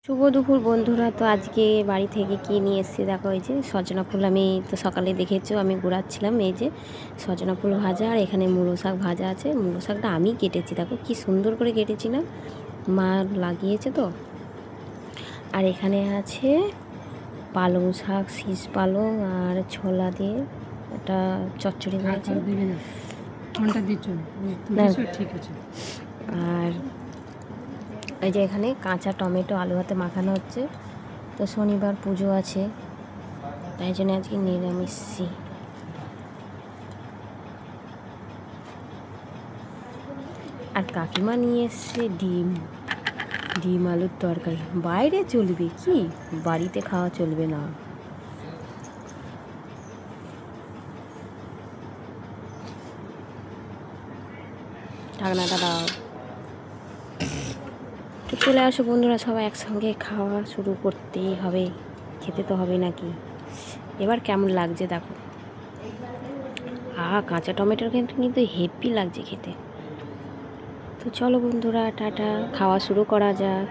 শুভ দুপুর বন্ধুরা। তো আজকে বাড়ি থেকে কী নিয়ে এসেছি দেখো, এই যে সজনা ফুল। আমি তো সকালে দেখেছো আমি গুড়াচ্ছিলাম। এই যে সজনা ফুল ভাজা, আর এখানে মুলো শাক ভাজা আছে। মুলো শাকটা আমি কেটেছি, দেখো কি সুন্দর করে কেটেছি না, মা লাগিয়েছে তো। আর এখানে আছে পালং শাক, শীষ পালং আর ছোলা দিয়ে একটা চচ্চড়ি করেছে। ঠিক আছে। আর এই যে এখানে কাঁচা টমেটো আলু হাতে মাখানো হচ্ছে। তো শনিবার পুজো আছে, তাই জন্য আজকে নিরামিষই। আর কাকিমা নিয়ে এসছে ডিম, ডিম আলুর তরকারি। বাইরে চলবে কি, বাড়িতে খাওয়া চলবে না। ঢাকনাটা দাও। তো চলে আসো বন্ধুরা, সবাই একসঙ্গে খাওয়া শুরু করতেই হবে, খেতে তো হবে নাকি। এবার কেমন লাগছে দেখো, কাঁচা টমেটোর কিন্তু হেভি লাগছে খেতে। তো চলো বন্ধুরা, টাটা, খাওয়া শুরু করা যাক।